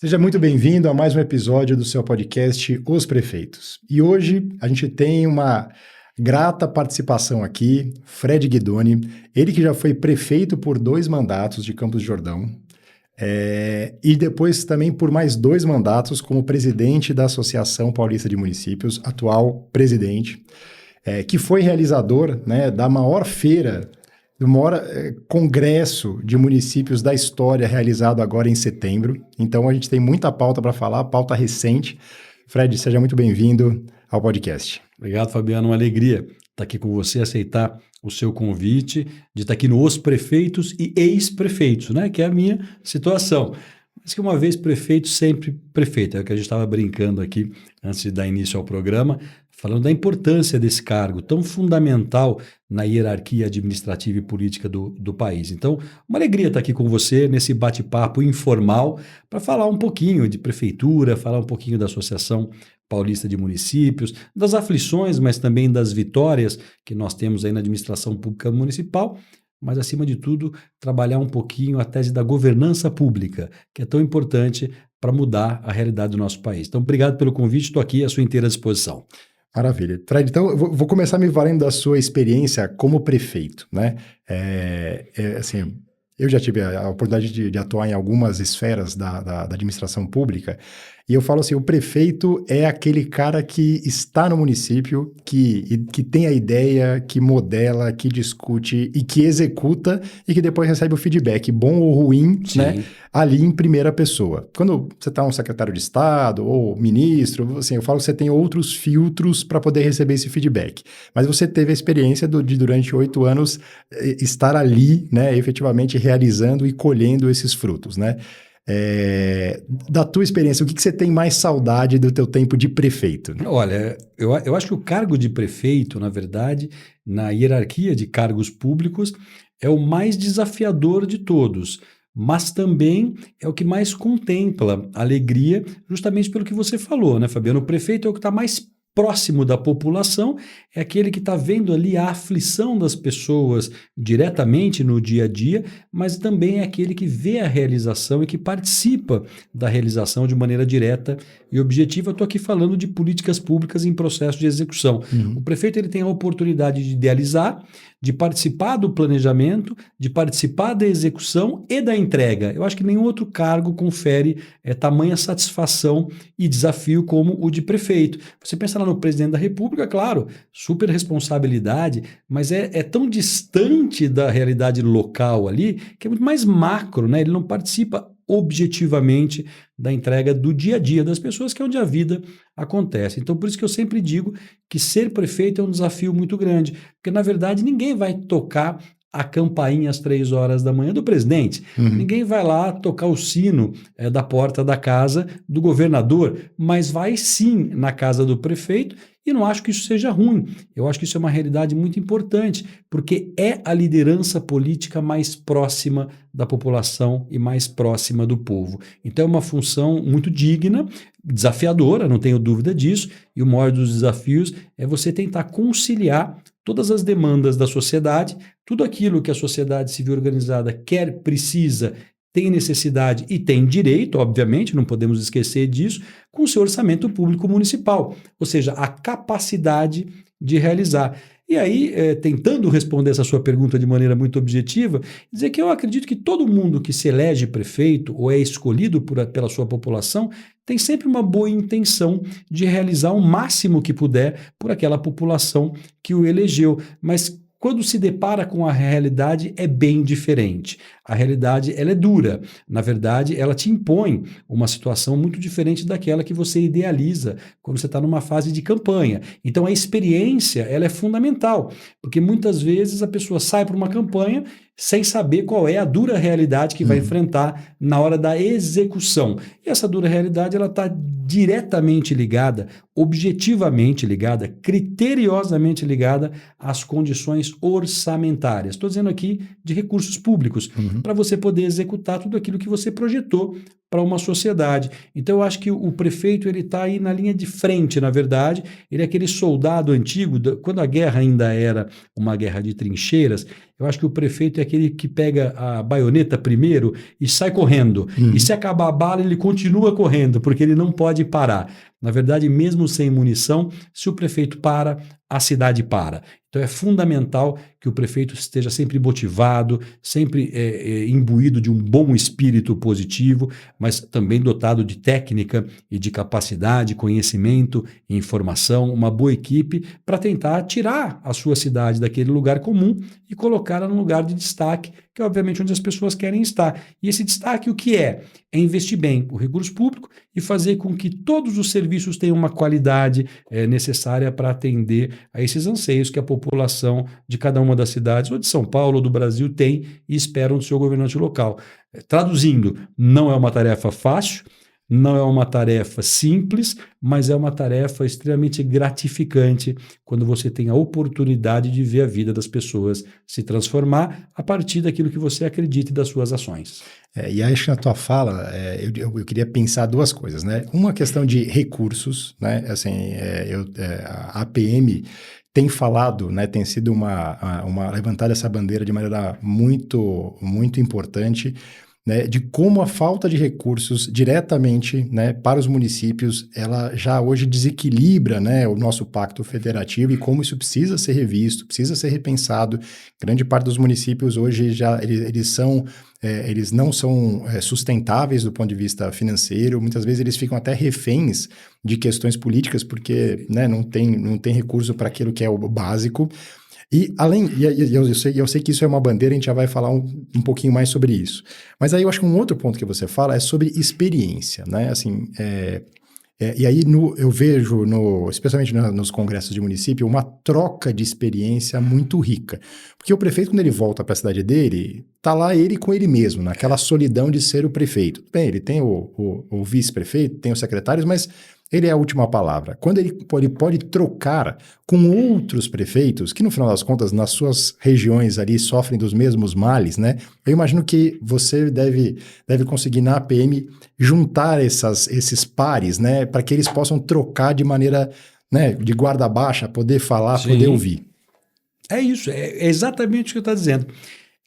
Seja muito bem-vindo a mais um episódio do seu podcast Os Prefeitos. E hoje a gente tem uma grata participação aqui, Fred Guidoni, ele que já foi prefeito por 2 mandatos de Campos do Jordão, e depois também por mais 2 mandatos como presidente da Associação Paulista de Municípios, atual presidente, que foi realizador, né, da maior feira, do maior congresso de municípios da história realizado agora em setembro. Então a gente tem muita pauta para falar, pauta recente. Fred, seja muito bem-vindo ao podcast. Obrigado, Fabiano. Uma alegria estar aqui com você, aceitar o seu convite de estar aqui no Os Prefeitos e ex-prefeitos, né? Que é a minha situação. Mas que uma vez prefeito, sempre prefeito. É o que a gente estava brincando aqui antes de dar início ao programa, falando da importância desse cargo tão fundamental na hierarquia administrativa e política do país. Então, uma alegria estar aqui com você nesse bate-papo informal para falar um pouquinho de prefeitura, falar um pouquinho da Associação Paulista de Municípios, das aflições, mas também das vitórias que nós temos aí na administração pública municipal, mas, acima de tudo, trabalhar um pouquinho a tese da governança pública, que é tão importante para mudar a realidade do nosso país. Então, obrigado pelo convite, estou aqui à sua inteira disposição. Maravilha. Fred, então eu vou começar me valendo da sua experiência como prefeito, né? Assim, eu já tive a oportunidade de atuar em algumas esferas da administração pública, e eu falo assim, o prefeito é aquele cara que está no município, que tem a ideia, que modela, que discute e que executa e que depois recebe o feedback, bom ou ruim, né, ali em primeira pessoa. Quando você está um secretário de Estado ou ministro, assim, eu falo que você tem outros filtros para poder receber esse feedback. Mas você teve a experiência de durante 8 anos estar ali, né, efetivamente realizando e colhendo esses frutos, né? Da tua experiência, o que você tem mais saudade do teu tempo de prefeito? Olha, eu acho que o cargo de prefeito, na verdade, na hierarquia de cargos públicos, é o mais desafiador de todos, mas também é o que mais contempla alegria, justamente pelo que você falou, né, Fabiano? O prefeito é o que está mais próximo da população, é aquele que está vendo ali a aflição das pessoas diretamente no dia a dia, mas também é aquele que vê a realização e que participa da realização de maneira direta e objetiva. Eu estou aqui falando de políticas públicas em processo de execução. O prefeito ele tem a oportunidade de idealizar, de participar do planejamento, de participar da execução e da entrega. Eu acho que nenhum outro cargo confere tamanha satisfação e desafio como o de prefeito. Você pensa lá no presidente da República, claro, super responsabilidade, mas é tão distante da realidade local ali, que é muito mais macro, né? Ele não participa objetivamente da entrega do dia a dia das pessoas, que é onde a vida acontece. Então, por isso que eu sempre digo que ser prefeito é um desafio muito grande, porque, na verdade, ninguém vai tocar a campainha às 3 horas da manhã do presidente. Ninguém vai lá tocar o sino da porta da casa do governador, mas vai sim na casa do prefeito, e não acho que isso seja ruim. Eu acho que isso é uma realidade muito importante, porque é a liderança política mais próxima da população e mais próxima do povo. Então é uma função muito digna, desafiadora, não tenho dúvida disso, e o maior dos desafios é você tentar conciliar todas as demandas da sociedade, tudo aquilo que a sociedade civil organizada quer, precisa, tem necessidade e tem direito, obviamente, não podemos esquecer disso, com o seu orçamento público municipal, ou seja, a capacidade de realizar. E aí, tentando responder essa sua pergunta de maneira muito objetiva, dizer que eu acredito que todo mundo que se elege prefeito ou é escolhido pela sua população tem sempre uma boa intenção de realizar o máximo que puder por aquela população que o elegeu, mas quando se depara com a realidade, é bem diferente. A realidade, ela é dura. Na verdade, ela te impõe uma situação muito diferente daquela que você idealiza quando você está numa fase de campanha. Então, a experiência, ela é fundamental, porque muitas vezes a pessoa sai para uma campanha sem saber qual é a dura realidade que vai enfrentar na hora da execução. E essa dura realidade, ela está diretamente ligada, objetivamente ligada, criteriosamente ligada às condições orçamentárias. Estou dizendo aqui de recursos públicos, para você poder executar tudo aquilo que você projetou para uma sociedade. Então eu acho que o prefeito ele está aí na linha de frente, na verdade, ele é aquele soldado antigo, quando a guerra ainda era uma guerra de trincheiras, eu acho que o prefeito é aquele que pega a baioneta primeiro e sai correndo. E se acabar a bala, ele continua correndo, porque ele não pode parar. Na verdade, mesmo sem munição, se o prefeito para, a cidade para. Então é fundamental que o prefeito esteja sempre motivado, sempre imbuído de um bom espírito positivo, mas também dotado de técnica e de capacidade, conhecimento e informação, uma boa equipe para tentar tirar a sua cidade daquele lugar comum e colocá-la num lugar de destaque, que é obviamente onde as pessoas querem estar. E esse destaque o que é? É investir bem o recurso público e fazer com que todos os serviços tenham uma qualidade necessária para atender a esses anseios que a população de cada uma das cidades, ou de São Paulo, ou do Brasil, tem e esperam do seu governante local. Traduzindo, não é uma tarefa fácil, não é uma tarefa simples, mas é uma tarefa extremamente gratificante quando você tem a oportunidade de ver a vida das pessoas se transformar a partir daquilo que você acredita e das suas ações. E acho que na tua fala, eu queria pensar duas coisas, né? Uma questão de recursos, né? Assim, a APM tem falado, né? Tem sido uma levantada essa bandeira de maneira muito, muito importante, né, de como a falta de recursos diretamente, né, para os municípios, ela já hoje desequilibra, né, o nosso pacto federativo e como isso precisa ser revisto, precisa ser repensado. Grande parte dos municípios hoje já eles não são sustentáveis do ponto de vista financeiro, muitas vezes eles ficam até reféns de questões políticas porque, né, não tem recurso para aquilo que é o básico. E eu sei que isso é uma bandeira, a gente já vai falar um pouquinho mais sobre isso. Mas aí eu acho que um outro ponto que você fala é sobre experiência, né? Assim, e aí eu vejo, especialmente nos congressos de município, uma troca de experiência muito rica. Porque o prefeito, quando ele volta para a cidade dele, tá lá ele com ele mesmo, naquela solidão de ser o prefeito. Bem, ele tem o vice-prefeito, tem os secretários, mas ele é a última palavra. Quando ele pode trocar com outros prefeitos, que no final das contas, nas suas regiões ali, sofrem dos mesmos males, né? Eu imagino que você deve conseguir na APM juntar esses pares, né? Para que eles possam trocar de maneira, né, de guarda baixa, poder falar, Sim. Poder ouvir. É isso, é exatamente o que eu estou dizendo.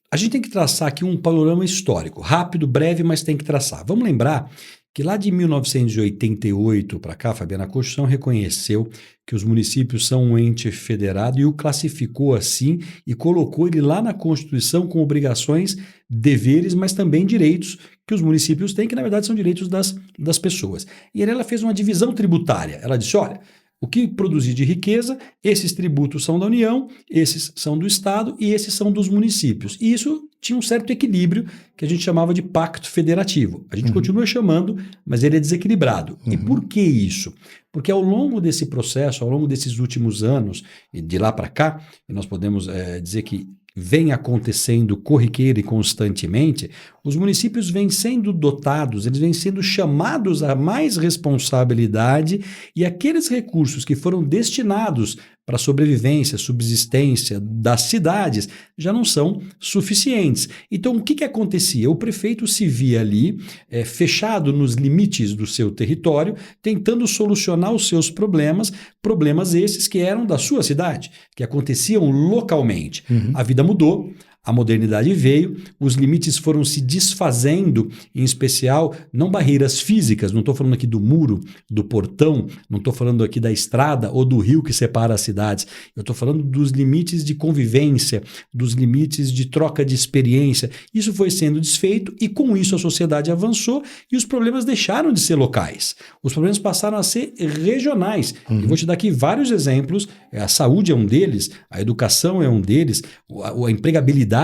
A gente tem que traçar aqui um panorama histórico, rápido, breve, mas tem que traçar. Vamos lembrar que lá de 1988 para cá, Fabiana, a Constituição reconheceu que os municípios são um ente federado e o classificou assim e colocou ele lá na Constituição com obrigações, deveres, mas também direitos que os municípios têm, que na verdade são direitos das pessoas. E ela fez uma divisão tributária. Ela disse, olha, o que produzir de riqueza, esses tributos são da União, esses são do Estado e esses são dos municípios. E isso tinha um certo equilíbrio que a gente chamava de pacto federativo. A gente continua chamando, mas ele é desequilibrado. E por que isso? Porque ao longo desse processo, ao longo desses últimos anos, e de lá para cá, nós podemos dizer que vem acontecendo corriqueira e constantemente, os municípios vêm sendo dotados, eles vêm sendo chamados a mais responsabilidade e aqueles recursos que foram destinados para a sobrevivência, subsistência das cidades já não são suficientes. Então, o que acontecia? O prefeito se via ali fechado nos limites do seu território, tentando solucionar os seus problemas esses que eram da sua cidade, que aconteciam localmente. A vida mudou. A modernidade veio, os limites foram se desfazendo, em especial, não barreiras físicas, não estou falando aqui do muro, do portão, não estou falando aqui da estrada ou do rio que separa as cidades, eu estou falando dos limites de convivência, dos limites de troca de experiência. Isso foi sendo desfeito e com isso a sociedade avançou e os problemas deixaram de ser locais. Os problemas passaram a ser regionais. Eu vou te dar aqui vários exemplos, a saúde é um deles, a educação é um deles, a empregabilidade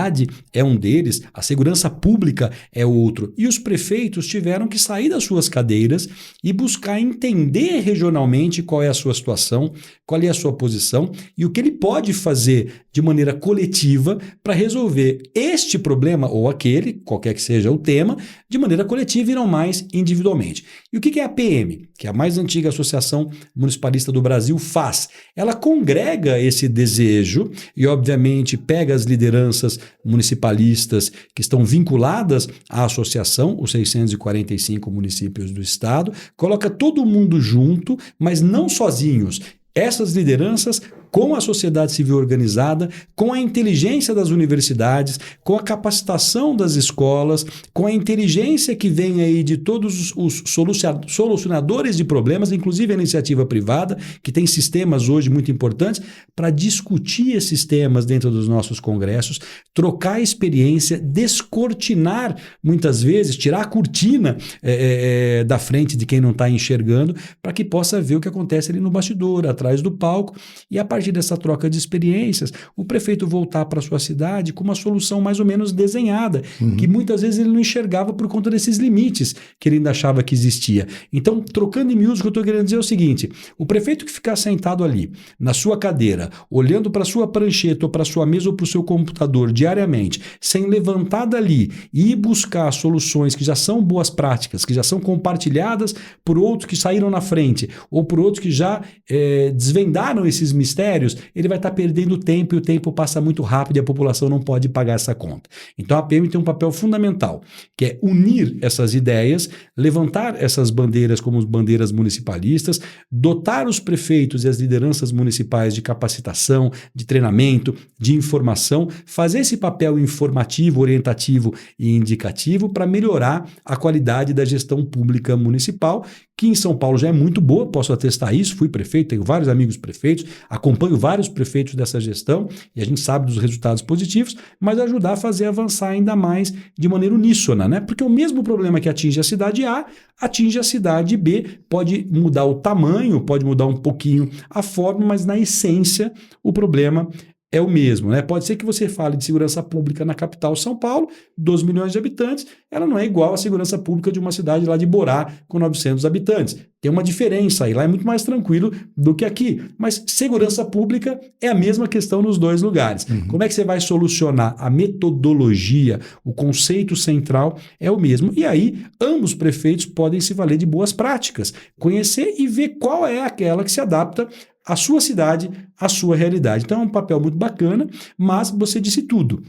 é um deles, a segurança pública é outro. E os prefeitos tiveram que sair das suas cadeiras e buscar entender regionalmente qual é a sua situação, qual é a sua posição e o que ele pode fazer de maneira coletiva para resolver este problema ou aquele, qualquer que seja o tema, de maneira coletiva e não mais individualmente. E o que a APM, que é a mais antiga associação municipalista do Brasil, faz? Ela congrega esse desejo e, obviamente, pega as lideranças municipalistas que estão vinculadas à associação, os 645 municípios do estado, coloca todo mundo junto, mas não sozinhos. Essas lideranças com a sociedade civil organizada, com a inteligência das universidades, com a capacitação das escolas, com a inteligência que vem aí de todos os solucionadores de problemas, inclusive a iniciativa privada, que tem sistemas hoje muito importantes, para discutir esses temas dentro dos nossos congressos, trocar experiência, descortinar muitas vezes, tirar a cortina da frente de quem não está enxergando, para que possa ver o que acontece ali no bastidor, atrás do palco, e a partir dessa troca de experiências, o prefeito voltar para a sua cidade com uma solução mais ou menos desenhada, que muitas vezes ele não enxergava por conta desses limites que ele ainda achava que existia. Então, trocando em miúdos, o que eu estou querendo dizer é o seguinte: o prefeito que ficar sentado ali, na sua cadeira, olhando para a sua prancheta ou para a sua mesa ou para o seu computador diariamente, sem levantar dali e ir buscar soluções que já são boas práticas, que já são compartilhadas por outros que saíram na frente ou por outros que já desvendaram esses mistérios, ele vai estar perdendo tempo e o tempo passa muito rápido e a população não pode pagar essa conta. Então a PM tem um papel fundamental, que é unir essas ideias, levantar essas bandeiras como bandeiras municipalistas, dotar os prefeitos e as lideranças municipais de capacitação, de treinamento, de informação, fazer esse papel informativo, orientativo e indicativo para melhorar a qualidade da gestão pública municipal, que em São Paulo já é muito boa, posso atestar isso, fui prefeito, tenho vários amigos prefeitos, acompanho vários prefeitos dessa gestão e a gente sabe dos resultados positivos, mas ajudar a fazer avançar ainda mais de maneira uníssona, né? Porque o mesmo problema que atinge a cidade A, atinge a cidade B, pode mudar o tamanho, pode mudar um pouquinho a forma, mas na essência o problema é o mesmo, né? Pode ser que você fale de segurança pública na capital São Paulo, 12 milhões de habitantes, ela não é igual à segurança pública de uma cidade lá de Borá, com 900 habitantes. Tem uma diferença, e lá é muito mais tranquilo do que aqui. Mas segurança pública é a mesma questão nos dois lugares. Como é que você vai solucionar? A metodologia, o conceito central é o mesmo. E aí, ambos prefeitos podem se valer de boas práticas, conhecer e ver qual é aquela que se adapta à sua cidade, à sua realidade. Então é um papel muito bacana, mas você disse tudo.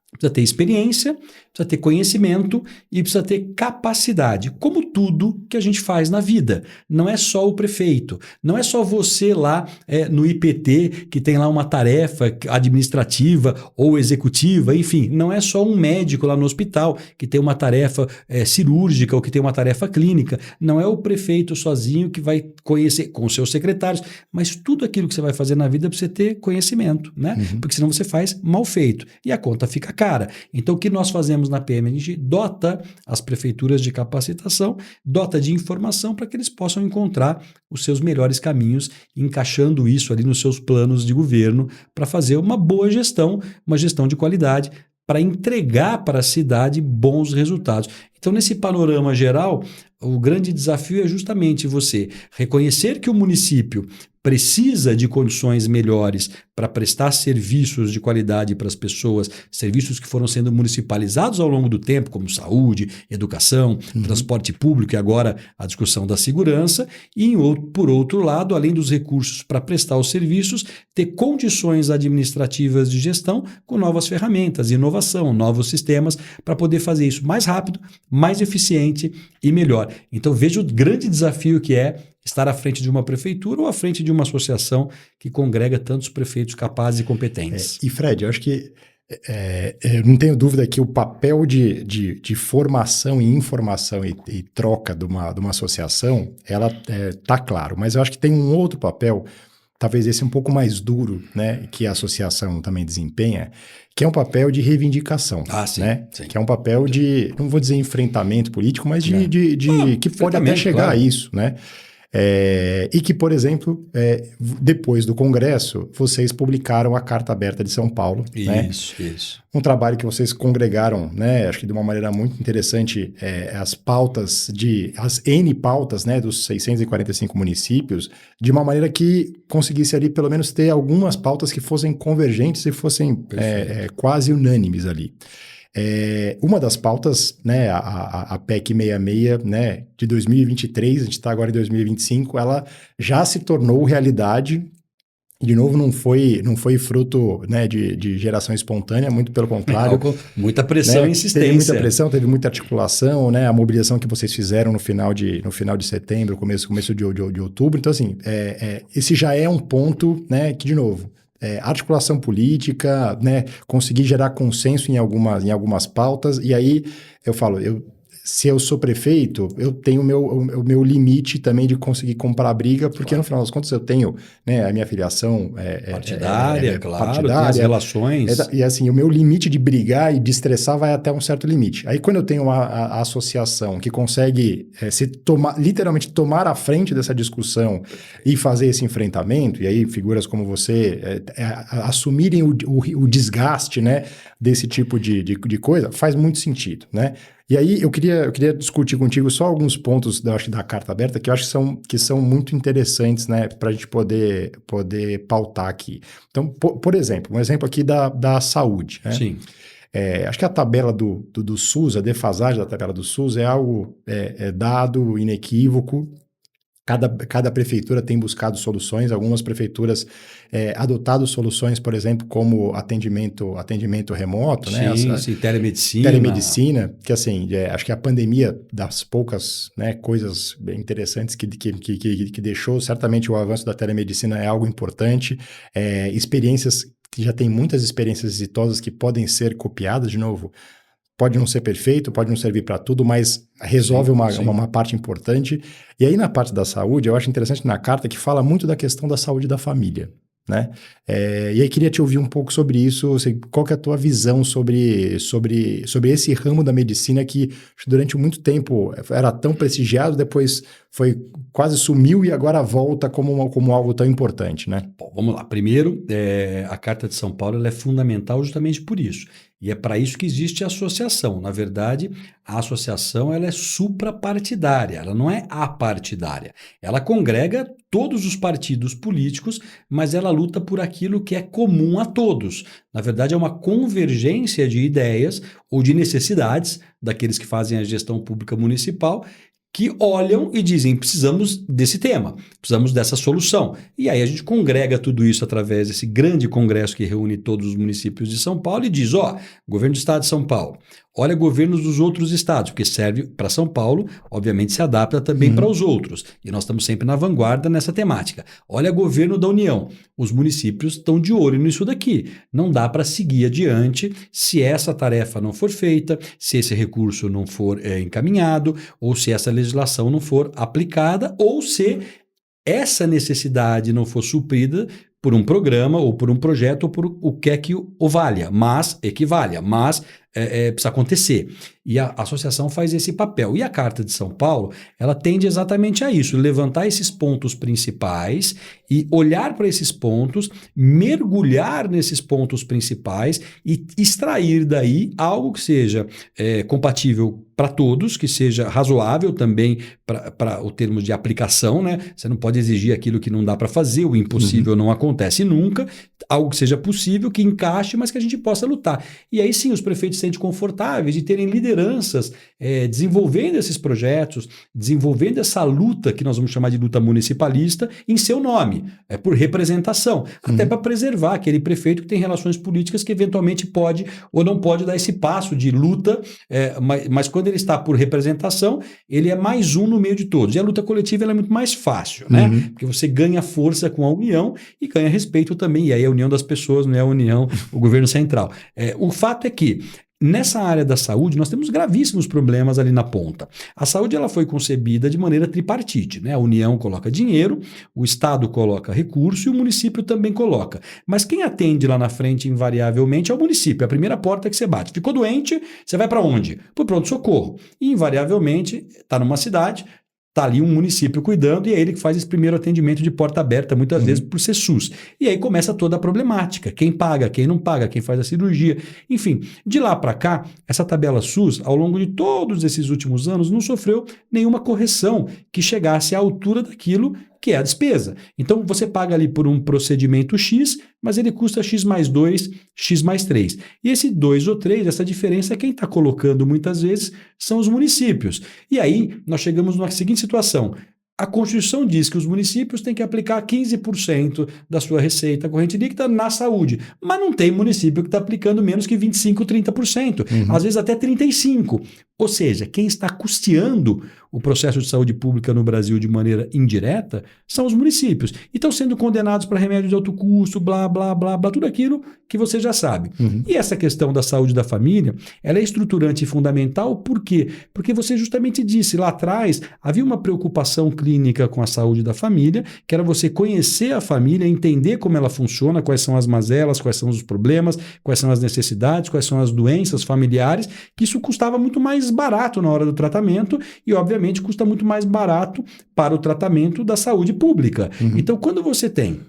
Precisa ter experiência, precisa ter conhecimento e precisa ter capacidade, como tudo que a gente faz na vida. Não é só o prefeito, não é só você lá no IPT que tem lá uma tarefa administrativa ou executiva, enfim, não é só um médico lá no hospital que tem uma tarefa cirúrgica ou que tem uma tarefa clínica, não é o prefeito sozinho que vai conhecer com seus secretários, mas tudo aquilo que você vai fazer na vida precisa ter conhecimento, né? Porque senão você faz mal feito e a conta fica cara. Então, o que nós fazemos na PM? A gente dota as prefeituras de capacitação, dota de informação para que eles possam encontrar os seus melhores caminhos, encaixando isso ali nos seus planos de governo para fazer uma boa gestão, uma gestão de qualidade, para entregar para a cidade bons resultados. Então, nesse panorama geral, o grande desafio é justamente você reconhecer que o município precisa de condições melhores para prestar serviços de qualidade para as pessoas, serviços que foram sendo municipalizados ao longo do tempo, como saúde, educação, transporte público e agora a discussão da segurança, e por outro lado, além dos recursos para prestar os serviços, ter condições administrativas de gestão com novas ferramentas, inovação, novos sistemas para poder fazer isso mais rápido, mais eficiente e melhor. Então veja o grande desafio que é estar à frente de uma prefeitura ou à frente de uma associação que congrega tantos prefeitos capazes e competentes. E Fred, eu acho que eu não tenho dúvida que o papel de formação e informação e troca de uma associação, ela está claro, mas eu acho que tem um outro papel, talvez esse um pouco mais duro, né, que a associação também desempenha, que é um papel de reivindicação, sim, né? Sim. Que é um papel de, não vou dizer enfrentamento político, mas que pode até chegar a isso, né? E que, por exemplo, depois do Congresso, vocês publicaram a Carta Aberta de São Paulo. Isso. Um trabalho que vocês congregaram, né? Acho que de uma maneira muito interessante, as N pautas, né, dos 645 municípios, de uma maneira que conseguisse ali pelo menos ter algumas pautas que fossem convergentes e fossem quase unânimes ali. Uma das pautas, né, a PEC 66, né, de 2023, a gente está agora em 2025, ela já se tornou realidade E, de novo, não foi fruto, né, de geração espontânea, muito pelo contrário. Muita pressão Né? e insistência. Teve muita pressão, teve muita articulação, né? A mobilização que vocês fizeram no final de setembro, começo de outubro. Então, assim, esse já é um ponto, né, que, de novo, articulação política, né, conseguir gerar consenso em algumas pautas. E aí, eu falo, se eu sou prefeito, eu tenho o meu limite também de conseguir comprar a briga, porque no final das contas eu tenho, né, a minha filiação partidária, claro, partidária, tem as relações. E assim, o meu limite de brigar e de estressar vai até um certo limite. Aí quando eu tenho a associação que consegue literalmente tomar a frente dessa discussão e fazer esse enfrentamento, e aí figuras como você assumirem o desgaste, né, desse tipo de coisa, faz muito sentido, né? E aí eu queria discutir contigo só alguns pontos da carta aberta que eu acho que são muito interessantes, né, para a gente poder pautar aqui. Então, por exemplo, um exemplo aqui da saúde, né? Sim. Acho que a tabela do SUS, a defasagem da tabela do SUS é algo dado, inequívoco. Cada prefeitura tem buscado soluções, algumas prefeituras adotado soluções, por exemplo, como atendimento remoto, né? Sim, telemedicina. Telemedicina, que assim, acho que a pandemia das poucas, né, coisas bem interessantes que deixou, certamente o avanço da telemedicina é algo importante, experiências, que já tem muitas experiências exitosas que podem ser copiadas, de novo. Pode não ser perfeito, pode não servir para tudo, mas resolve uma parte importante. E aí, na parte da saúde, eu acho interessante na carta que fala muito da questão da saúde da família, né? E aí, queria te ouvir um pouco sobre isso. Assim, qual que é a tua visão sobre esse ramo da medicina que durante muito tempo era tão prestigiado, depois quase sumiu e agora volta como algo tão importante, né? Bom, vamos lá. Primeiro, a Carta de São Paulo ela é fundamental justamente por isso. E é para isso que existe a associação. Na verdade, a associação ela é suprapartidária, ela não é apartidária. Ela congrega todos os partidos políticos, mas ela luta por aquilo que é comum a todos. Na verdade, é uma convergência de ideias ou de necessidades daqueles que fazem a gestão pública municipal, que olham e dizem, precisamos desse tema, precisamos dessa solução. E aí a gente congrega tudo isso através desse grande congresso que reúne todos os municípios de São Paulo e diz, governo do estado de São Paulo, olha governos dos outros estados, porque serve para São Paulo, obviamente se adapta também para os outros. E nós estamos sempre na vanguarda nessa temática. Olha governo da União, os municípios estão de olho nisso daqui. Não dá para seguir adiante se essa tarefa não for feita, se esse recurso não for encaminhado, ou se essa legislação não for aplicada, ou se essa necessidade não for suprida por um programa ou por um projeto ou por o que é que o valha, mas equivalha, mas precisa acontecer. E a associação faz esse papel. E a Carta de São Paulo, ela tende exatamente a isso, levantar esses pontos principais e olhar para esses pontos, mergulhar nesses pontos principais e extrair daí algo que seja compatível para todos, que seja razoável também para o termo de aplicação, né? Você não pode exigir aquilo que não dá para fazer, o impossível não acontece nunca, algo que seja possível, que encaixe, mas que a gente possa lutar. E aí sim, os prefeitos se sentem confortáveis de terem lideranças desenvolvendo esses projetos, desenvolvendo essa luta, que nós vamos chamar de luta municipalista, em seu nome, por representação, até para preservar aquele prefeito que tem relações políticas que eventualmente pode ou não pode dar esse passo de luta, mas quando ele está por representação, ele é mais um no meio de todos. E a luta coletiva ela é muito mais fácil, né? Porque você ganha força com a união e ganha respeito também, e aí a união das pessoas, não é a união, o governo central. O fato é que nessa área da saúde, nós temos gravíssimos problemas ali na ponta. A saúde ela foi concebida de maneira tripartite, né? A União coloca dinheiro, o Estado coloca recurso e o município também coloca. Mas quem atende lá na frente, invariavelmente, é o município. É a primeira porta que você bate. Ficou doente, você vai para onde? Para o pronto-socorro. E, invariavelmente, está numa cidade, está ali um município cuidando e é ele que faz esse primeiro atendimento de porta aberta, muitas vezes por ser SUS. E aí começa toda a problemática. Quem paga, quem não paga, quem faz a cirurgia. Enfim, de lá para cá, essa tabela SUS, ao longo de todos esses últimos anos, não sofreu nenhuma correção que chegasse à altura daquilo que é a despesa. Então, você paga ali por um procedimento X, mas ele custa X mais 2, X mais 3. E esse 2 ou 3, essa diferença, quem está colocando muitas vezes são os municípios. E aí, nós chegamos numa seguinte situação. A Constituição diz que os municípios têm que aplicar 15% da sua receita corrente líquida na saúde, mas não tem município que está aplicando menos que 25%, 30%, às vezes até 35%. Ou seja, quem está custeando o processo de saúde pública no Brasil de maneira indireta são os municípios. E estão sendo condenados para remédio de alto custo, blá, blá, blá, blá, tudo aquilo que você já sabe. E essa questão da saúde da família, ela é estruturante e fundamental, por quê? Porque você justamente disse, lá atrás havia uma preocupação clínica com a saúde da família, que era você conhecer a família, entender como ela funciona, quais são as mazelas, quais são os problemas, quais são as necessidades, quais são as doenças familiares, que isso custava muito mais barato na hora do tratamento e, obviamente, custa muito mais barato para o tratamento da saúde pública. Então, quando você tem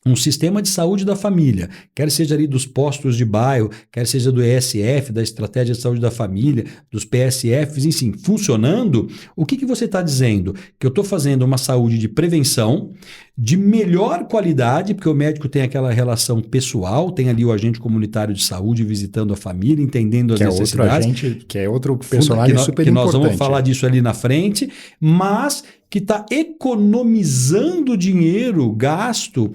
um sistema de saúde da família, quer seja ali dos postos de bairro, quer seja do ESF, da Estratégia de Saúde da Família, dos PSFs, enfim, funcionando, o que você está dizendo? Que eu estou fazendo uma saúde de prevenção, de melhor qualidade, porque o médico tem aquela relação pessoal, tem ali o agente comunitário de saúde visitando a família, entendendo as necessidades. Que é outro personagem super importante. Que nós vamos falar disso ali na frente, mas que está economizando dinheiro gasto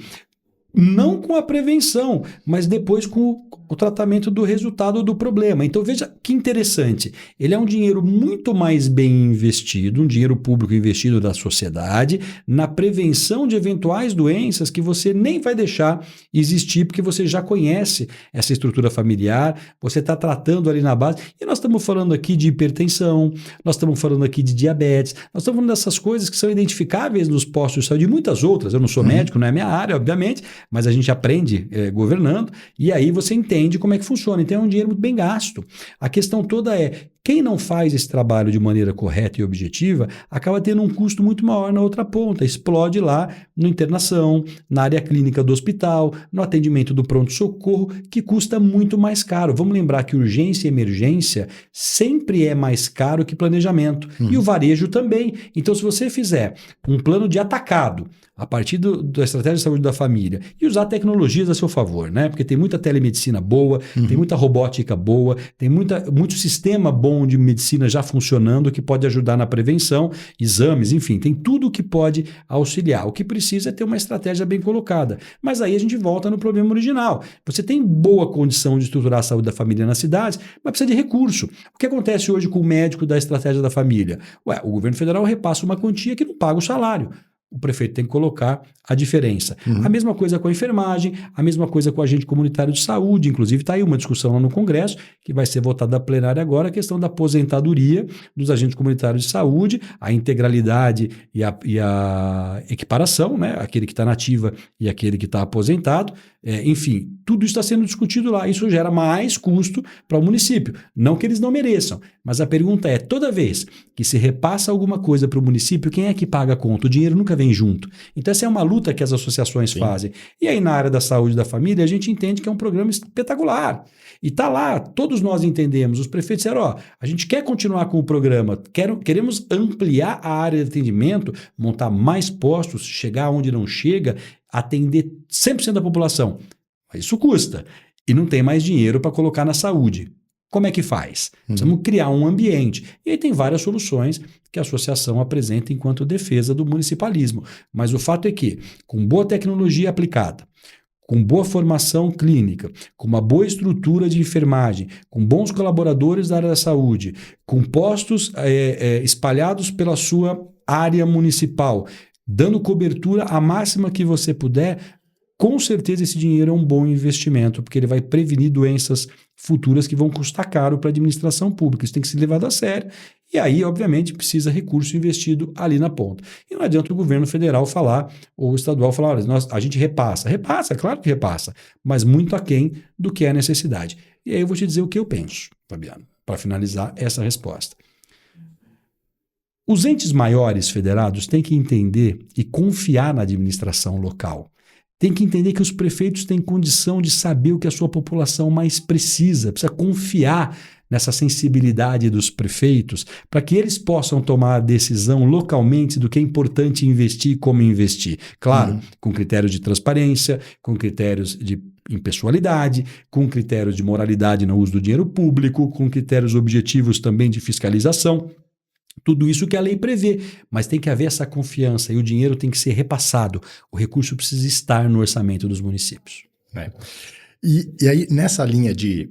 não com a prevenção, mas depois com o tratamento do resultado do problema. Então veja que interessante, ele é um dinheiro muito mais bem investido, um dinheiro público investido da sociedade, na prevenção de eventuais doenças que você nem vai deixar existir, porque você já conhece essa estrutura familiar, você está tratando ali na base, e nós estamos falando aqui de hipertensão, nós estamos falando aqui de diabetes, nós estamos falando dessas coisas que são identificáveis nos postos de saúde e muitas outras. Eu não sou médico, não é minha área, obviamente, mas a gente aprende governando, e aí você entende como é que funciona. Então é um dinheiro muito bem gasto. A questão toda é, quem não faz esse trabalho de maneira correta e objetiva, acaba tendo um custo muito maior na outra ponta, explode lá na internação, na área clínica do hospital, no atendimento do pronto-socorro, que custa muito mais caro. Vamos lembrar que urgência e emergência sempre é mais caro que planejamento, e o varejo também. Então, se você fizer um plano de atacado, a partir da estratégia de saúde da família, e usar tecnologias a seu favor, né? Porque tem muita telemedicina boa, tem muita robótica boa, tem muito sistema bom de medicina já funcionando que pode ajudar na prevenção, exames, enfim, tem tudo que pode auxiliar. O que precisa é ter uma estratégia bem colocada. Mas aí a gente volta no problema original. Você tem boa condição de estruturar a saúde da família nas cidades, mas precisa de recurso. O que acontece hoje com o médico da estratégia da família? O governo federal repassa uma quantia que não paga o salário. O prefeito tem que colocar a diferença. A mesma coisa com a enfermagem, a mesma coisa com o agente comunitário de saúde. Inclusive, está aí uma discussão lá no Congresso, que vai ser votada na plenária agora, a questão da aposentadoria dos agentes comunitários de saúde, a integralidade e a equiparação, né? Aquele que está na ativa e aquele que está aposentado. Enfim, tudo isso está sendo discutido lá. Isso gera mais custo para o município. Não que eles não mereçam, mas a pergunta é, toda vez que se repassa alguma coisa para o município, quem é que paga a conta? O dinheiro nunca vem junto. Então essa é uma luta que as associações fazem. E aí na área da saúde da família, a gente entende que é um programa espetacular. E está lá, todos nós entendemos, os prefeitos disseram, a gente quer continuar com o programa, queremos ampliar a área de atendimento, montar mais postos, chegar onde não chega, atender 100% da população. Mas isso custa. E não tem mais dinheiro para colocar na saúde. Como é que faz? Precisamos criar um ambiente. E aí tem várias soluções que a associação apresenta enquanto defesa do municipalismo. Mas o fato é que, com boa tecnologia aplicada, com boa formação clínica, com uma boa estrutura de enfermagem, com bons colaboradores da área da saúde, com postos espalhados pela sua área municipal, dando cobertura a máxima que você puder, com certeza esse dinheiro é um bom investimento, porque ele vai prevenir doenças futuras que vão custar caro para a administração pública. Isso tem que ser levado a sério. E aí, obviamente, precisa recurso investido ali na ponta. E não adianta o governo federal falar, ou o estadual falar, olha, a gente repassa. Repassa, claro que repassa, mas muito aquém do que é a necessidade. E aí eu vou te dizer o que eu penso, Fabiano, para finalizar essa resposta. Os entes maiores federados têm que entender e confiar na administração local. Tem que entender que os prefeitos têm condição de saber o que a sua população mais precisa confiar nessa sensibilidade dos prefeitos para que eles possam tomar a decisão localmente do que é importante investir e como investir. Claro, com critérios de transparência, com critérios de impessoalidade, com critérios de moralidade no uso do dinheiro público, com critérios objetivos também de fiscalização. Tudo isso que a lei prevê, mas tem que haver essa confiança e o dinheiro tem que ser repassado. O recurso precisa estar no orçamento dos municípios. E aí, nessa linha de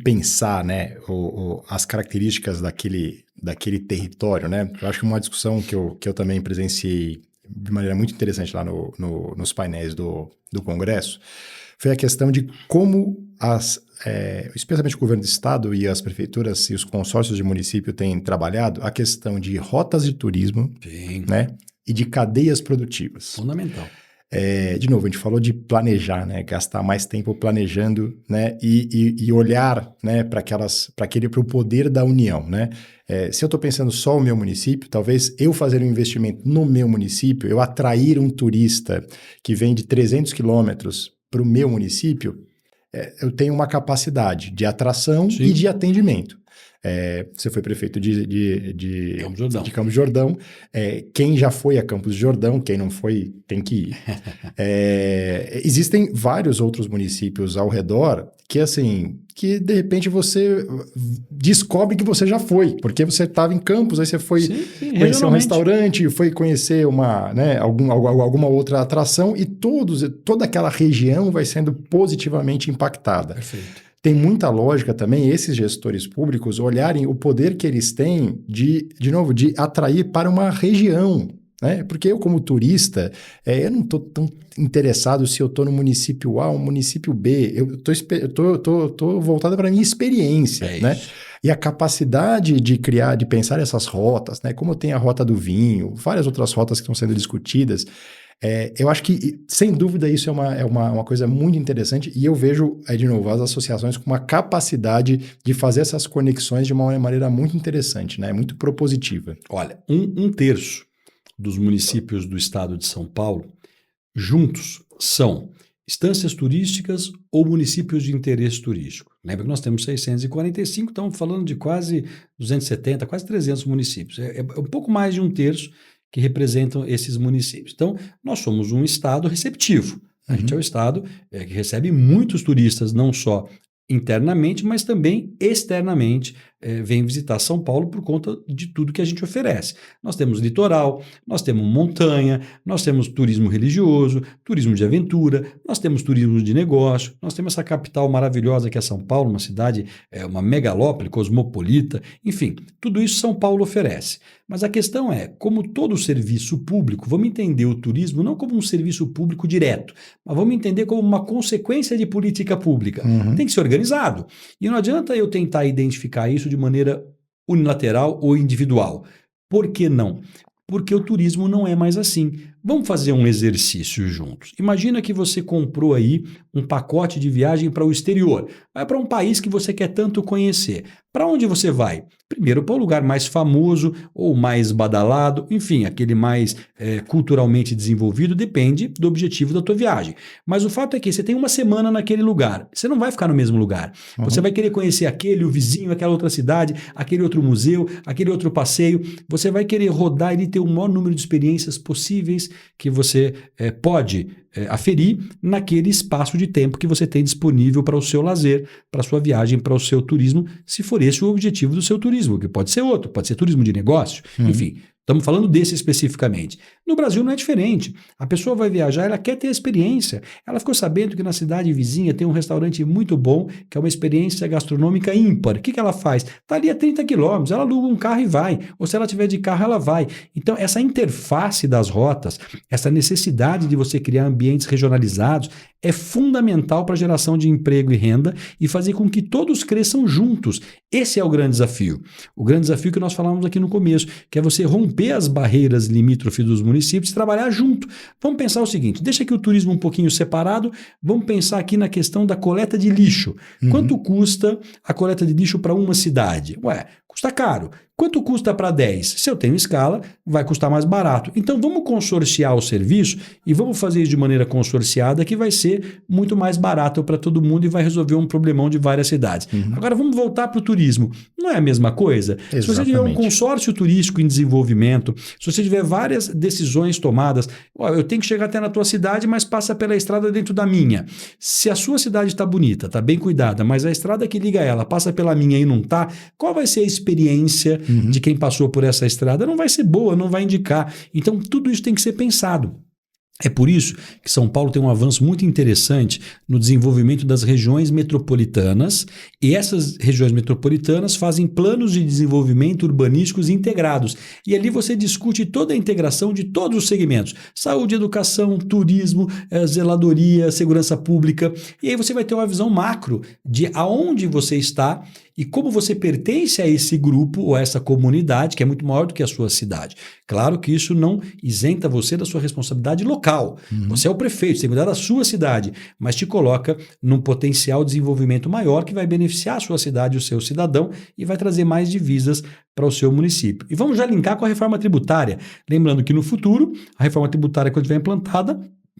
pensar, né, as características daquele território, né? Eu acho que uma discussão que eu também presenciei de maneira muito interessante lá nos painéis do Congresso foi a questão de como especialmente o governo do estado e as prefeituras e os consórcios de município têm trabalhado a questão de rotas de turismo, né, e de cadeias produtivas. Fundamental. De novo, a gente falou de planejar, né, gastar mais tempo planejando, né, e olhar, né, para o poder da união, né. Se eu estou pensando só o meu município, talvez eu fazer um investimento no meu município, eu atrair um turista que vem de 300 quilômetros para o meu município, eu tenho uma capacidade de atração e de atendimento. Você foi prefeito de Campos do Jordão. Quem já foi a Campos do Jordão, quem não foi, tem que ir. Existem vários outros municípios ao redor que, assim, que de repente você descobre que você já foi, porque você estava em Campos, aí você foi conhecer um restaurante, foi conhecer alguma outra atração e toda aquela região vai sendo positivamente impactada. Perfeito. Tem muita lógica também esses gestores públicos olharem o poder que eles têm de atrair para uma região, né? Porque eu, como turista, eu não estou tão interessado se eu estou no município A ou no município B. Eu estou voltado para a minha experiência, né? E a capacidade de criar, de pensar essas rotas, né? Como tem a rota do vinho, várias outras rotas que estão sendo discutidas. Eu acho que, sem dúvida, isso é uma coisa muito interessante e eu vejo, de novo, as associações com uma capacidade de fazer essas conexões de uma maneira muito interessante, né? Muito propositiva. Olha, um terço dos municípios do estado de São Paulo, juntos, são estâncias turísticas ou municípios de interesse turístico. Lembra que nós temos 645, estamos falando de quase 270, quase 300 municípios. É um pouco mais de um terço que representam esses municípios. Então, nós somos um estado receptivo. A gente é o estado que recebe muitos turistas, não só internamente, mas também externamente, vem visitar São Paulo por conta de tudo que a gente oferece. Nós temos litoral, nós temos montanha, nós temos turismo religioso, turismo de aventura, nós temos turismo de negócio, nós temos essa capital maravilhosa que é São Paulo, uma cidade, uma megalópole, cosmopolita, enfim, tudo isso São Paulo oferece. Mas a questão é, como todo serviço público, vamos entender o turismo não como um serviço público direto, mas vamos entender como uma consequência de política pública. Tem que ser organizado. E não adianta eu tentar identificar isso de maneira unilateral ou individual. Por que não? Porque o turismo não é mais assim. Vamos fazer um exercício juntos. Imagina que você comprou aí um pacote de viagem para o exterior. Vai para um país que você quer tanto conhecer. Para onde você vai? Primeiro para o lugar mais famoso ou mais badalado, enfim, aquele mais culturalmente desenvolvido, depende do objetivo da tua viagem. Mas o fato é que você tem uma semana naquele lugar, você não vai ficar no mesmo lugar. Você vai querer conhecer aquele, o vizinho, aquela outra cidade, aquele outro museu, aquele outro passeio. Você vai querer rodar e ter o maior número de experiências possíveis que você pode aferir naquele espaço de tempo que você tem disponível para o seu lazer, para a sua viagem, para o seu turismo, se for esse o objetivo do seu turismo, que pode ser outro, pode ser turismo de negócio, enfim. Estamos falando desse especificamente. No Brasil não é diferente. A pessoa vai viajar, ela quer ter a experiência. Ela ficou sabendo que na cidade vizinha tem um restaurante muito bom, que é uma experiência gastronômica ímpar. O que ela faz? Está ali a 30 quilômetros, ela aluga um carro e vai. Ou se ela tiver de carro, ela vai. Então, essa interface das rotas, essa necessidade de você criar ambientes regionalizados, é fundamental para a geração de emprego e renda e fazer com que todos cresçam juntos. Esse é o grande desafio. O grande desafio que nós falamos aqui no começo, que é você romper as barreiras limítrofes dos municípios e trabalhar junto. Vamos pensar o seguinte, deixa aqui o turismo um pouquinho separado, vamos pensar aqui na questão da coleta de lixo. Quanto custa a coleta de lixo para uma cidade? Custa caro. Quanto custa para 10? Se eu tenho escala, vai custar mais barato. Então vamos consorciar o serviço e vamos fazer isso de maneira consorciada que vai ser muito mais barato para todo mundo e vai resolver um problemão de várias cidades. Agora vamos voltar para o turismo. Não é a mesma coisa? Exatamente. Se você tiver um consórcio turístico em desenvolvimento, se você tiver várias decisões tomadas, eu tenho que chegar até na tua cidade, mas passa pela estrada dentro da minha. Se a sua cidade está bonita, está bem cuidada, mas a estrada que liga ela passa pela minha e não está, qual vai ser a experiência experiência Uhum. de quem passou por essa estrada não vai ser boa, não vai indicar. Então, tudo isso tem que ser pensado. É por isso que São Paulo tem um avanço muito interessante no desenvolvimento das regiões metropolitanas, e essas regiões metropolitanas fazem planos de desenvolvimento urbanísticos integrados. E ali você discute toda a integração de todos os segmentos: saúde, educação, turismo, zeladoria, segurança pública. E aí você vai ter uma visão macro de aonde você está e como você pertence a esse grupo ou a essa comunidade, que é muito maior do que a sua cidade. Claro que isso não isenta você da sua responsabilidade local. Uhum. Você é o prefeito, você tem que cuidar da sua cidade, mas te coloca num potencial desenvolvimento maior que vai beneficiar a sua cidade, o seu cidadão, e vai trazer mais divisas para o seu município. E vamos já linkar com a reforma tributária. Lembrando que no futuro, a reforma tributária, quando estiver implantada,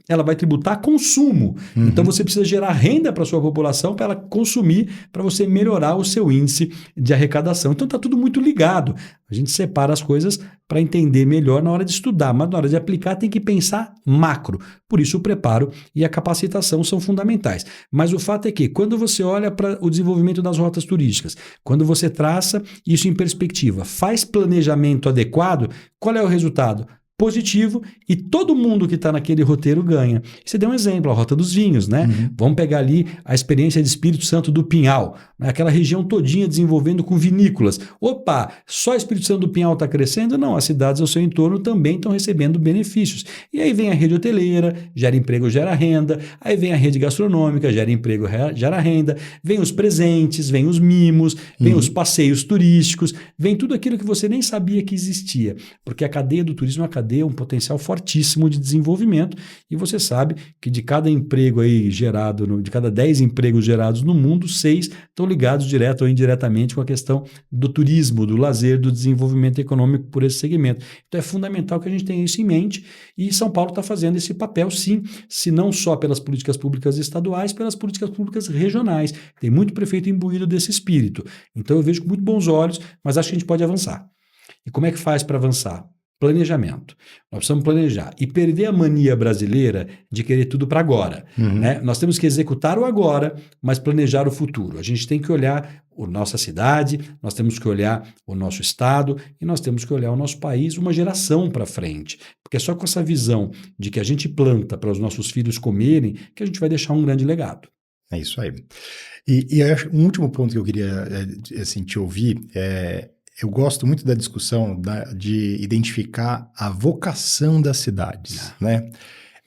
ela vai tributar consumo. Uhum. Então você precisa gerar renda para a sua população para ela consumir, para você melhorar o seu índice de arrecadação. Então está tudo muito ligado. A gente separa as coisas para entender melhor na hora de estudar, mas na hora de aplicar tem que pensar macro. Por isso o preparo e a capacitação são fundamentais. Mas o fato é que quando você olha para o desenvolvimento das rotas turísticas, quando você traça isso em perspectiva, faz planejamento adequado, qual é o resultado? Positivo, e todo mundo que está naquele roteiro ganha. Você deu um exemplo, a Rota dos Vinhos, né? Uhum. Vamos pegar ali a experiência de Espírito Santo do Pinhal, né? Aquela região todinha desenvolvendo com vinícolas. Opa, só Espírito Santo do Pinhal está crescendo? Não, as cidades ao seu entorno também estão recebendo benefícios. E aí vem a rede hoteleira, gera emprego, gera renda. Aí vem a rede gastronômica, gera emprego, gera renda. Vem os presentes, vem os mimos, vem os passeios turísticos, vem tudo aquilo que você nem sabia que existia. Porque a cadeia do turismo é uma cadeia, um potencial fortíssimo de desenvolvimento, e você sabe que de cada emprego aí gerado, de cada 10 empregos gerados no mundo, 6 estão ligados direto ou indiretamente com a questão do turismo, do lazer, do desenvolvimento econômico por esse segmento. Então é fundamental que a gente tenha isso em mente, e São Paulo está fazendo esse papel sim, se não só pelas políticas públicas estaduais, pelas políticas públicas regionais. Tem muito prefeito imbuído desse espírito. Então eu vejo com muito bons olhos, mas acho que a gente pode avançar. E como é que faz para avançar? Planejamento. Nós precisamos planejar e perder a mania brasileira de querer tudo para agora. Uhum. Né? Nós temos que executar o agora, mas planejar o futuro. A gente tem que olhar a nossa cidade, nós temos que olhar o nosso estado e nós temos que olhar o nosso país uma geração para frente. Porque é só com essa visão de que a gente planta para os nossos filhos comerem que a gente vai deixar um grande legado. É isso aí. E eu acho um último ponto que eu queria assim, te ouvir é: eu gosto muito da discussão de identificar a vocação das cidades, né?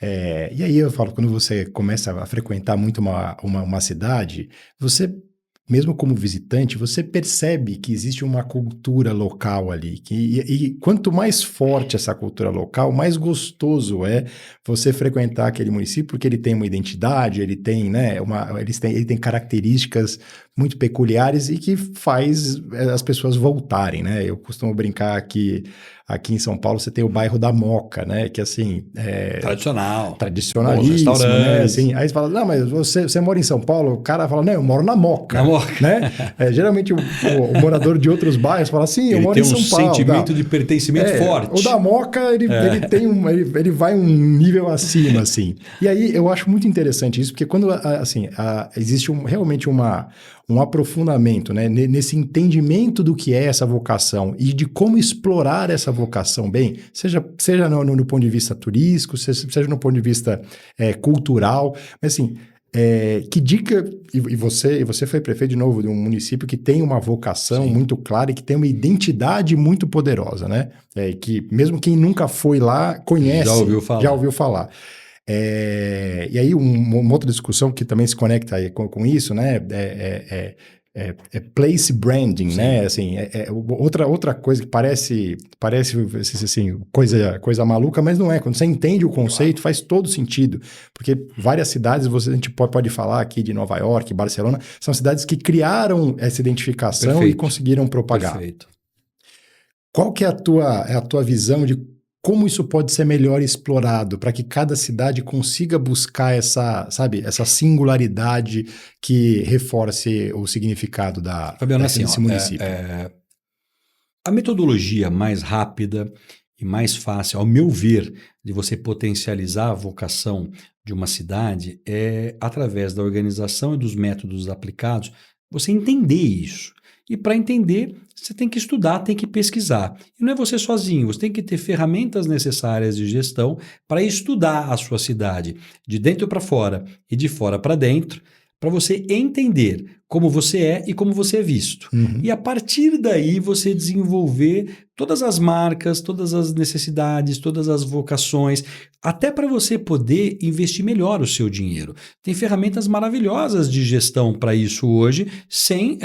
E aí eu falo, quando você começa a frequentar muito uma cidade, você, mesmo como visitante, você percebe que existe uma cultura local ali. E quanto mais forte essa cultura local, mais gostoso é você frequentar aquele município, porque ele tem uma identidade, ele tem, né, ele tem características muito peculiares e que faz as pessoas voltarem, né? Eu costumo brincar que aqui em São Paulo você tem o bairro da Moca, né? Que assim... Tradicionalíssimo, né? Assim, aí você fala, não, mas você mora em São Paulo? O cara fala, não, eu moro na Moca. Né? Geralmente o morador de outros bairros fala assim, eu moro em São Paulo. Ele tem um sentimento de pertencimento forte. O da Moca, ele vai um nível acima, assim. E aí eu acho muito interessante isso, porque quando, assim, existe realmente um aprofundamento, né, nesse entendimento do que é essa vocação e de como explorar essa vocação bem, seja no ponto de vista turístico, seja no ponto de vista cultural, mas assim, que dica, e você foi prefeito de novo de um município que tem uma vocação Sim. muito clara e que tem uma identidade muito poderosa, né, que mesmo quem nunca foi lá conhece, já ouviu falar. E aí uma outra discussão que também se conecta aí com isso, né, place branding, Sim. né, assim, outra coisa que parece assim, coisa maluca, mas não é. Quando você entende o conceito, faz todo sentido, porque várias cidades, a gente pode falar aqui de Nova York, Barcelona, são cidades que criaram essa identificação Perfeito. E conseguiram propagar. Perfeito. Qual que é a tua visão de como isso pode ser melhor explorado para que cada cidade consiga buscar essa singularidade que reforce o significado Fabiano, desse município? A metodologia mais rápida e mais fácil, ao meu ver, de você potencializar a vocação de uma cidade é através da organização e dos métodos aplicados, você entender isso. E para entender, você tem que estudar, tem que pesquisar. E não é você sozinho, você tem que ter ferramentas necessárias de gestão para estudar a sua cidade, de dentro para fora e de fora para dentro, para você entender como você é e como você é visto. Uhum. E a partir daí você desenvolver todas as marcas, todas as necessidades, todas as vocações, até para você poder investir melhor o seu dinheiro. Tem ferramentas maravilhosas de gestão para isso hoje, sem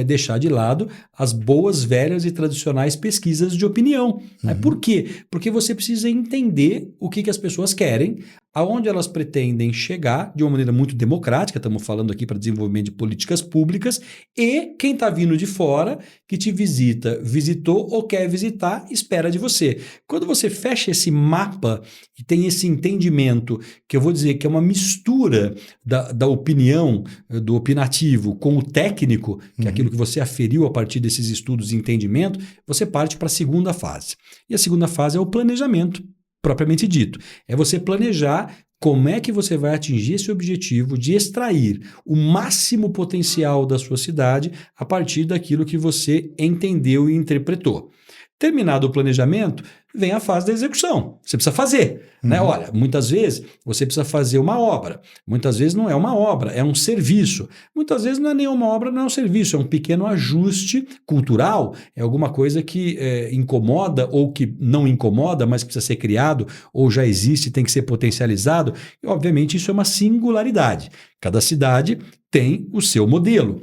deixar de lado as boas, velhas e tradicionais pesquisas de opinião. Né? Por quê? Porque você precisa entender o que as pessoas querem, aonde elas pretendem chegar de uma maneira muito democrática, estamos falando aqui para desenvolvimento de políticas públicas, e quem está vindo de fora, que te visita, visitou ou quer visitar, espera de você. Quando você fecha esse mapa e tem esse entendimento, que eu vou dizer que é uma mistura da opinião, do opinativo com o técnico, que é aquilo que você aferiu a partir desses estudos e entendimento, você parte para a segunda fase. E a segunda fase é o planejamento, propriamente dito. É você planejar como é que você vai atingir esse objetivo de extrair o máximo potencial da sua cidade a partir daquilo que você entendeu e interpretou. Terminado o planejamento, vem a fase da execução. Você precisa fazer. Né? Olha, muitas vezes você precisa fazer uma obra. Muitas vezes não é uma obra, é um serviço. Muitas vezes não é nenhuma obra, não é um serviço. É um pequeno ajuste cultural. É alguma coisa que incomoda ou que não incomoda, mas que precisa ser criado ou já existe, tem que ser potencializado. E, obviamente, isso é uma singularidade. Cada cidade tem o seu modelo.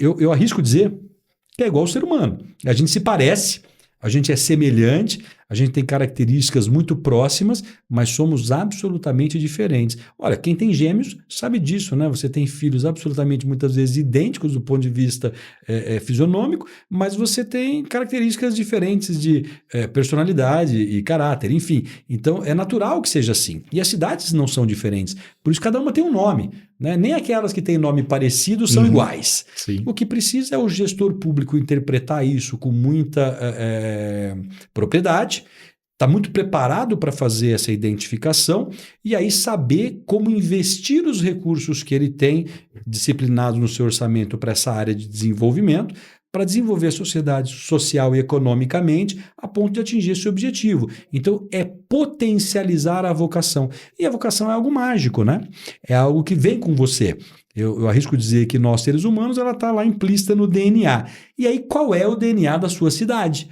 Eu arrisco dizer que é igual ao ser humano. A gente se parece, a gente é semelhante, a gente tem características muito próximas, mas somos absolutamente diferentes. Olha, quem tem gêmeos sabe disso, né? Você tem filhos absolutamente muitas vezes idênticos do ponto de vista fisionômico, mas você tem características diferentes de personalidade e caráter, enfim. Então, é natural que seja assim. E as cidades não são diferentes. Por isso, cada uma tem um nome. Né? Nem aquelas que têm nome parecido são iguais. Sim. O que precisa é o gestor público interpretar isso com muita propriedade, está muito preparado para fazer essa identificação e aí saber como investir os recursos que ele tem disciplinados no seu orçamento para essa área de desenvolvimento, para desenvolver a sociedade social e economicamente a ponto de atingir esse objetivo. Então, é potencializar a vocação. E a vocação é algo mágico, né? É algo que vem com você. Eu arrisco dizer que nós, seres humanos, ela está lá implícita no DNA. E aí, qual é o DNA da sua cidade?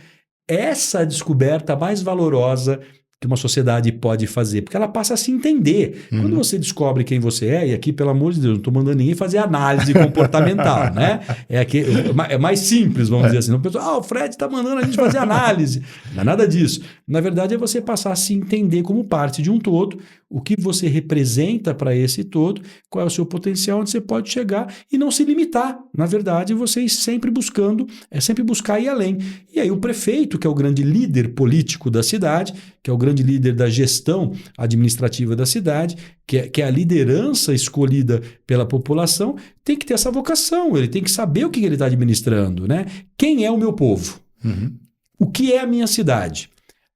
Essa descoberta mais valorosa que uma sociedade pode fazer, porque ela passa a se entender. Quando você descobre quem você é, e aqui, pelo amor de Deus, não estou mandando ninguém fazer análise comportamental, né? É mais simples, vamos dizer assim. Não pensa, o Fred está mandando a gente fazer análise. Não é nada disso. Na verdade, é você passar a se entender como parte de um todo, o que você representa para esse todo, qual é o seu potencial, onde você pode chegar e não se limitar. Na verdade, você ir sempre buscando, sempre buscar ir além. E aí o prefeito, que é o grande líder político da cidade, que é o grande líder da gestão administrativa da cidade, que é a liderança escolhida pela população, tem que ter essa vocação, ele tem que saber o que ele está administrando, né? Quem é o meu povo? O que é a minha cidade?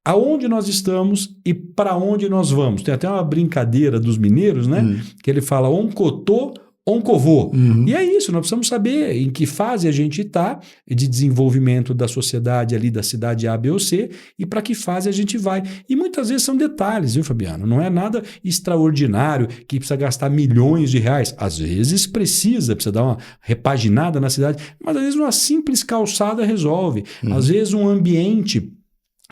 Aonde nós estamos e para onde nós vamos? Tem até uma brincadeira dos mineiros, né? Que ele fala oncotô, oncovô. E é isso, nós precisamos saber em que fase a gente está de desenvolvimento da sociedade ali, da cidade A, B ou C, e para que fase a gente vai. E muitas vezes são detalhes, viu, Fabiano? Não é nada extraordinário que precisa gastar milhões de reais. Às vezes precisa dar uma repaginada na cidade, mas às vezes uma simples calçada resolve. Às vezes um ambiente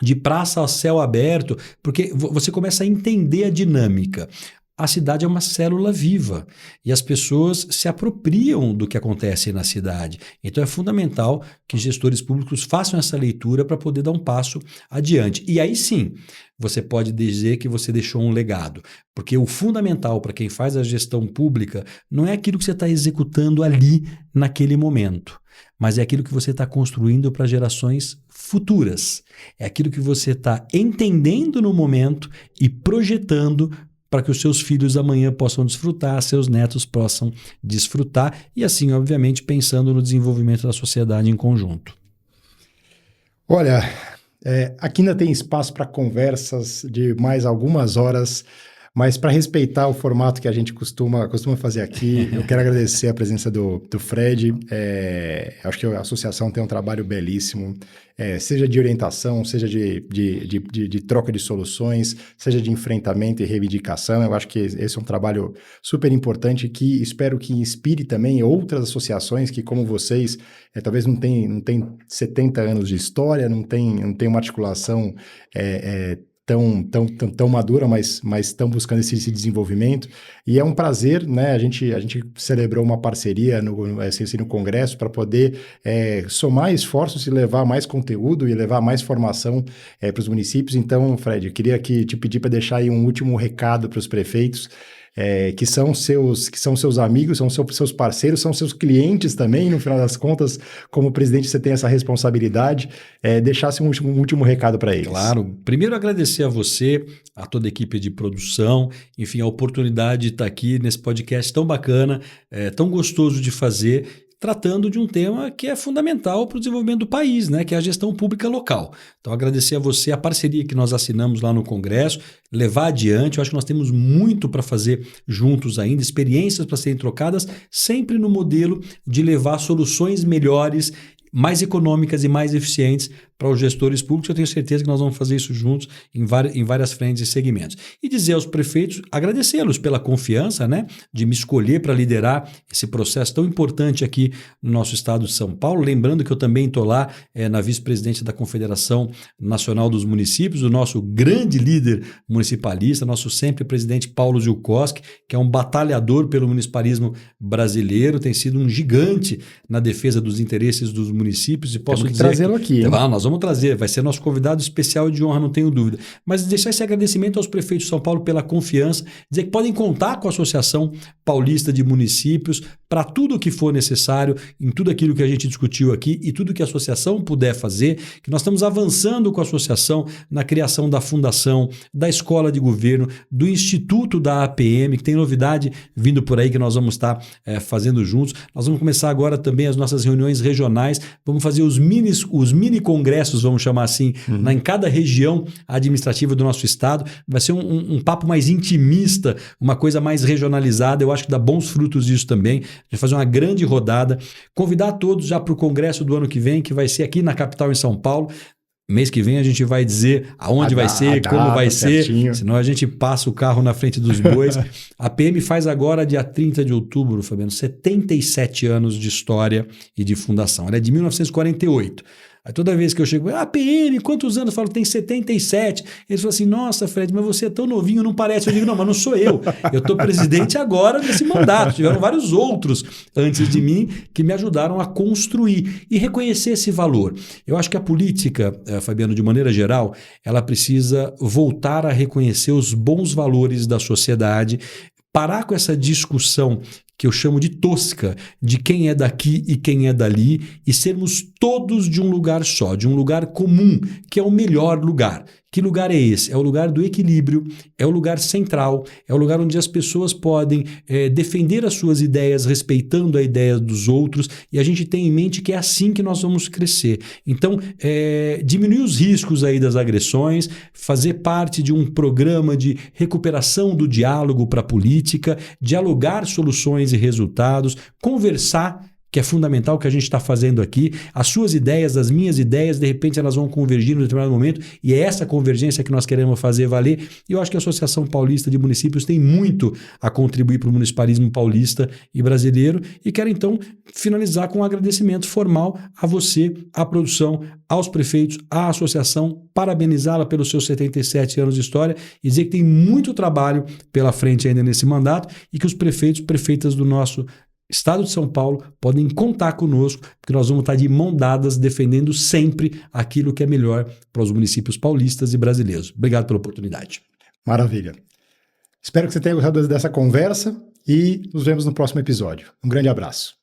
de praça a céu aberto, porque você começa a entender a dinâmica. A cidade é uma célula viva e as pessoas se apropriam do que acontece na cidade. Então é fundamental que gestores públicos façam essa leitura para poder dar um passo adiante. E aí sim, você pode dizer que você deixou um legado, porque o fundamental para quem faz a gestão pública não é aquilo que você está executando ali naquele momento, mas é aquilo que você está construindo para gerações futuras. É aquilo que você está entendendo no momento e projetando para que os seus filhos amanhã possam desfrutar, seus netos possam desfrutar e assim, obviamente, pensando no desenvolvimento da sociedade em conjunto. Olha, aqui ainda tem espaço para conversas de mais algumas horas, Mas para respeitar o formato que a gente costuma fazer aqui, eu quero agradecer a presença do Fred. Acho que a associação tem um trabalho belíssimo, seja de orientação, seja de troca de soluções, seja de enfrentamento e reivindicação. Eu acho que esse é um trabalho super importante que espero que inspire também outras associações que, como vocês, talvez não tem 70 anos de história, não tem uma articulação tão madura, mas estão buscando esse desenvolvimento. E é um prazer, né? A gente celebrou uma parceria no Congresso para poder somar esforços e levar mais conteúdo e levar mais formação para os municípios. Então, Fred, eu queria te pedir para deixar aí um último recado para os prefeitos, que são seus amigos, são seus parceiros, são seus clientes também, no final das contas, como presidente você tem essa responsabilidade, deixasse um último recado para eles. Claro, primeiro agradecer a você, a toda a equipe de produção, enfim, a oportunidade de estar aqui nesse podcast tão bacana, tão gostoso de fazer, tratando de um tema que é fundamental para o desenvolvimento do país, né, que é a gestão pública local. Então, agradecer a você a parceria que nós assinamos lá no Congresso, levar adiante. Eu acho que nós temos muito para fazer juntos ainda, experiências para serem trocadas, sempre no modelo de levar soluções melhores, mais econômicas e mais eficientes para os gestores públicos. Eu tenho certeza que nós vamos fazer isso juntos em várias frentes e segmentos. E dizer aos prefeitos, agradecê-los pela confiança, né, de me escolher para liderar esse processo tão importante aqui no nosso estado de São Paulo. Lembrando que eu também estou lá na vice-presidência da Confederação Nacional dos Municípios, o nosso grande líder municipalista, nosso sempre presidente Paulo Zielkowski, que é um batalhador pelo municipalismo brasileiro, tem sido um gigante na defesa dos interesses dos municípios. E posso dizer trazê-lo aqui. Nós vamos trazer, vai ser nosso convidado especial de honra, não tenho dúvida. Mas deixar esse agradecimento aos prefeitos de São Paulo pela confiança, dizer que podem contar com a Associação Paulista de Municípios para tudo o que for necessário, em tudo aquilo que a gente discutiu aqui e tudo que a associação puder fazer, que nós estamos avançando com a associação na criação da fundação, da escola de governo, do Instituto da APM, que tem novidade vindo por aí que nós vamos estar fazendo juntos. Nós vamos começar agora também as nossas reuniões regionais, vamos fazer os mini congressos, vamos chamar assim, em cada região administrativa do nosso estado. Vai ser um papo mais intimista, uma coisa mais regionalizada. Eu acho que dá bons frutos disso também. A gente vai fazer uma grande rodada. Convidar todos já para o congresso do ano que vem, que vai ser aqui na capital, em São Paulo. Mês que vem a gente vai dizer aonde vai ser, como vai ser, senão a gente passa o carro na frente dos bois. A PM faz agora, dia 30 de outubro, Fabiano, 77 anos de história e de fundação. Ela é de 1948. Aí toda vez que eu chego, PM, quantos anos? Eu falo, tem 77. Eles falam assim, nossa, Fred, mas você é tão novinho, não parece. Eu digo, não, mas não sou eu. Eu estou presidente agora desse mandato. Tiveram vários outros antes de mim que me ajudaram a construir e reconhecer esse valor. Eu acho que a política, Fabiano, de maneira geral, ela precisa voltar a reconhecer os bons valores da sociedade, parar com essa discussão que eu chamo de tosca, de quem é daqui e quem é dali, e sermos todos de um lugar só, de um lugar comum, que é o melhor lugar. Que lugar é esse? É o lugar do equilíbrio, é o lugar central, é o lugar onde as pessoas podem defender as suas ideias, respeitando a ideia dos outros, e a gente tem em mente que é assim que nós vamos crescer. Então, diminuir os riscos aí das agressões, fazer parte de um programa de recuperação do diálogo para a política, dialogar soluções e resultados, conversar, que é fundamental o que a gente está fazendo aqui. As suas ideias, as minhas ideias, de repente elas vão convergir em um determinado momento, e é essa convergência que nós queremos fazer valer. E eu acho que a Associação Paulista de Municípios tem muito a contribuir para o municipalismo paulista e brasileiro, e quero então finalizar com um agradecimento formal a você, à produção, aos prefeitos, à associação, parabenizá-la pelos seus 77 anos de história e dizer que tem muito trabalho pela frente ainda nesse mandato e que os prefeitos, prefeitas do nosso Estado de São Paulo podem contar conosco, porque nós vamos estar de mão dadas defendendo sempre aquilo que é melhor para os municípios paulistas e brasileiros. Obrigado pela oportunidade. Maravilha. Espero que você tenha gostado dessa conversa e nos vemos no próximo episódio. Um grande abraço.